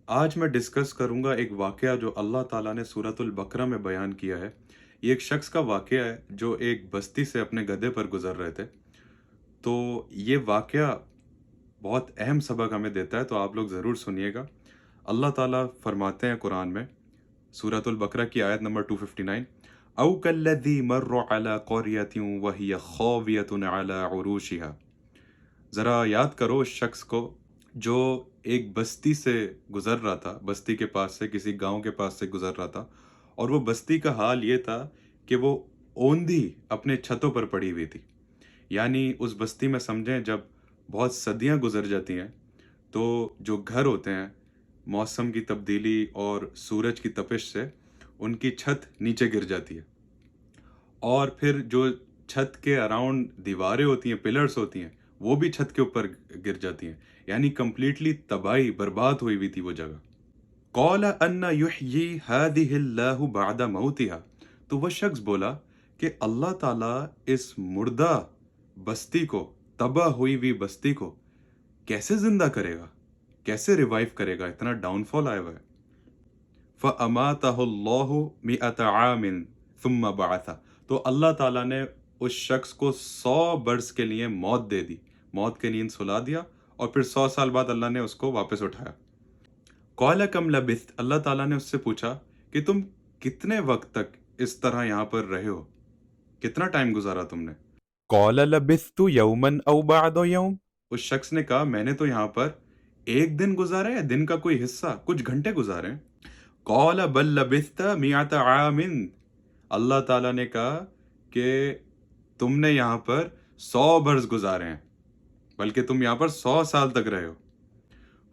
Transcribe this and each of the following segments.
آج میں ڈسکس کروں گا ایک واقعہ جو اللہ تعالیٰ نے سورۃ البقرہ میں بیان کیا ہے۔ یہ ایک شخص کا واقعہ ہے جو ایک بستی سے اپنے گدھے پر گزر رہے تھے۔ تو یہ واقعہ بہت اہم سبق ہمیں دیتا ہے، تو آپ لوگ ضرور سنیے گا۔ اللہ تعالیٰ فرماتے ہیں قرآن میں، سورۃ البقرہ کی آیت نمبر 259، او کالذی مر علی قریۃ وہی خاویۃ علی عروشها۔ ذرا یاد کرو اس شخص کو جو ایک بستی سے گزر رہا تھا، بستی کے پاس سے، کسی گاؤں کے پاس سے گزر رہا تھا، اور وہ بستی کا حال یہ تھا کہ وہ اوندھی اپنے چھتوں پر پڑی ہوئی تھی۔ یعنی اس بستی میں سمجھیں جب بہت صدیاں گزر جاتی ہیں تو جو گھر ہوتے ہیں، موسم کی تبدیلی اور سورج کی تپش سے ان کی چھت نیچے گر جاتی ہے، اور پھر جو چھت کے اراؤنڈ دیواریں ہوتی ہیں، پلرز ہوتی ہیں، وہ بھی چھت کے اوپر گر جاتی ہیں۔ یعنی کمپلیٹلی تباہی برباد ہوئی ہوئی تھی وہ جگہ۔ قال ان یحیی هذه اللہ بعد موتها، تو وہ شخص بولا کہ اللہ تعالیٰ اس مردہ بستی کو، تباہ ہوئی ہوئی بستی کو کیسے زندہ کرے گا، کیسے ریوائیو کرے گا، اتنا ڈاؤن فال آیا ہوا ہے۔ فَأَمَاتَهُ اللَّهُ مِئَةَ عَامٍ ثُمَّ بَعَثَ، تو اللہ تعالیٰ نے اس شخص کو 100 برس کے لیے موت دے دی، موت کی نیند سلا دیا، اور پھر 100 سال بعد اللہ نے اس کو واپس اٹھایا۔ قَالَ كَمْ لَبِثْتَ، اللہ تعالیٰ نے اس سے پوچھا کہ تم کتنے وقت تک اس طرح یہاں پر رہے ہو، کتنا ٹائم گزارا تم نے؟ قَالَ لَبِثْتُ يَوْمًا أَوْ بَعْضَ يَوْمٍ، اس شخص نے کہا میں نے تو یہاں پر ایک دن گزارا ہے، دن کا کوئی حصہ، کچھ گھنٹے گزارے ہیں۔ قَالَ بَل لَبِثْتَ مِئَةَ عَامٍ، اللہ تعالیٰ نے کہا کہ تم نے یہاں پر 100 برس گزارے ہیں، بلکہ تم یہاں پر 100 سال تک رہے ہو۔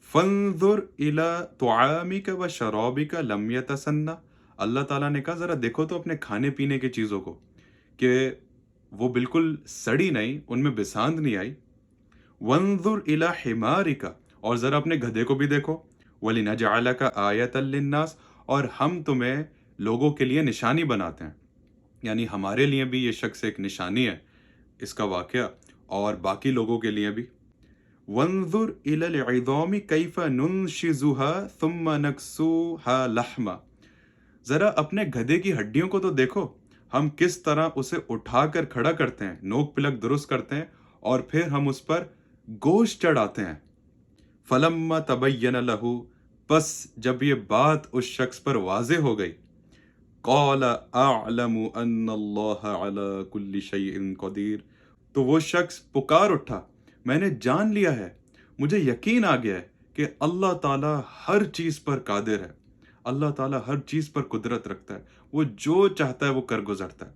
فَانظُرْ إِلَىٰ طُعَامِكَ وَشَرَابِكَ لَمْ يَتَسَنَّ، اللہ تعالیٰ نے کہا ذرا دیکھو تو اپنے کھانے پینے کی چیزوں کو کہ وہ بالکل سڑی نہیں، ان میں بساند نہیں آئی۔ وَانظُرْ إِلَىٰ حِمَارِكَ، اور ذرا اپنے گدھے کو بھی دیکھو۔ وَلِنَجْعَلَكَ آیَةً لِلنَّاسِ، اور ہم تمہیں لوگوں کے لیے نشانی بناتے ہیں، یعنی ہمارے لیے بھی یہ شخص ایک نشانی ہے، اس کا واقعہ، اور باقی لوگوں کے لیے بھی۔ وَانظُرْ إِلَى الْعِظَامِ كَيْفَ نُنشِزُهَا ثُمَّ نَكْسُوهَا لَحْمًا، ذرا اپنے گدھے کی ہڈیوں کو تو دیکھو، ہم کس طرح اسے اٹھا کر کھڑا کرتے ہیں، نوک پلک درست کرتے ہیں، اور پھر ہم اس پر گوشت چڑھاتے ہیں۔ فَلَمَّا تَبَيَّنَ لَهُ، پس جب یہ بات اس شخص پر واضح ہو گئی، قَالَ أَعْلَمُ أَنَّ اللَّهَ عَلَى كُلِّ شَيْءٍ قَدِيرٌ، تو وہ شخص پکار اٹھا، میں نے جان لیا ہے، مجھے یقین آ گیا ہے کہ اللہ تعالیٰ ہر چیز پر قادر ہے، اللہ تعالیٰ ہر چیز پر قدرت رکھتا ہے، وہ جو چاہتا ہے وہ کر گزرتا ہے،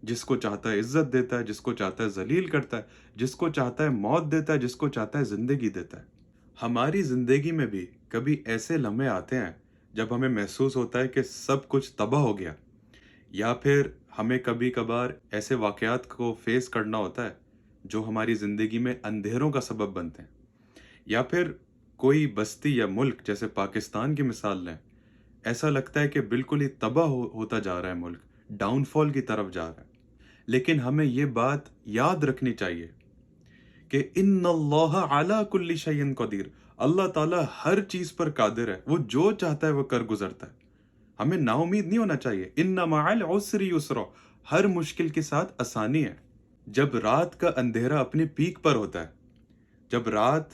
جس کو چاہتا ہے عزت دیتا ہے، جس کو چاہتا ہے ذلیل کرتا ہے، جس کو چاہتا ہے موت دیتا ہے، جس کو چاہتا ہے زندگی دیتا ہے۔ ہماری زندگی میں بھی کبھی ایسے لمحے آتے ہیں جب ہمیں محسوس ہوتا ہے کہ سب کچھ تباہ ہو گیا، یا پھر ہمیں کبھی کبھار ایسے واقعات کو فیس کرنا ہوتا ہے جو ہماری زندگی میں اندھیروں کا سبب بنتے ہیں، یا پھر کوئی بستی یا ملک جیسے پاکستان کی مثال لیں، ایسا لگتا ہے کہ بالکل ہی تباہ ہوتا جا رہا ہے، ملک ڈاؤن فال کی طرف جا رہا ہے۔ لیکن ہمیں یہ بات یاد رکھنی چاہیے کہ ان اللہ علی کل شیء قدیر، اللہ تعالیٰ ہر چیز پر قادر ہے، وہ جو چاہتا ہے وہ کر گزرتا ہے۔ ہمیں نا امید نہیں ہونا چاہیے، ان مع العسر یسرا، ہر مشکل کے ساتھ آسانی ہے۔ جب رات کا اندھیرا اپنے پیک پر ہوتا ہے، جب رات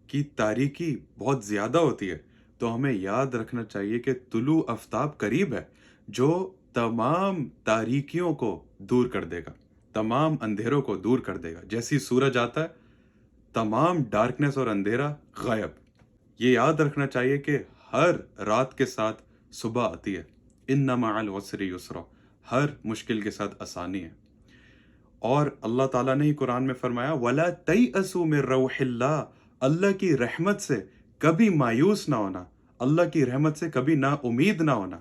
کی تاریکی بہت زیادہ ہوتی ہے، تو ہمیں یاد رکھنا چاہیے کہ طلوع آفتاب قریب ہے، جو تمام تاریکیوں کو دور کر دے گا، تمام اندھیروں کو دور کر دے گا۔ جیسی سورج آتا ہے، تمام ڈارکنیس اور اندھیرا غائب۔ یہ یاد رکھنا چاہیے کہ ہر رات کے ساتھ صبح آتی ہے، ان مع العسر یسرا، ہر مشکل کے ساتھ آسانی ہے۔ اور اللہ تعالیٰ نے ہی قرآن میں فرمایا وَلَا تَيْأَسُوا مِن رَوْحِ اللَّهِ، اللہ کی رحمت سے کبھی مایوس نہ ہونا، اللہ کی رحمت سے کبھی نا امید نہ ہونا۔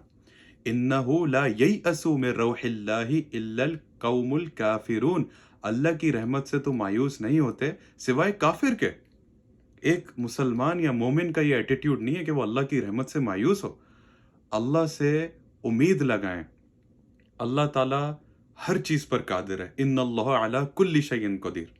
إِنَّهُ لَا يَيْأَسُ مِن رَوْحِ اللَّهِ إِلَّا الْقَوْمُ الْكَافِرُونَ، اللہ کی رحمت سے تو مایوس نہیں ہوتے سوائے کافر کے۔ ایک مسلمان یا مومن کا یہ ایٹیٹیوڈ نہیں ہے کہ وہ اللہ کی رحمت سے مایوس ہو۔ اللہ سے امید لگائیں، اللہ تعالیٰ ہر چیز پر قادر ہے، ان اللہ علی کل شیء قدیر۔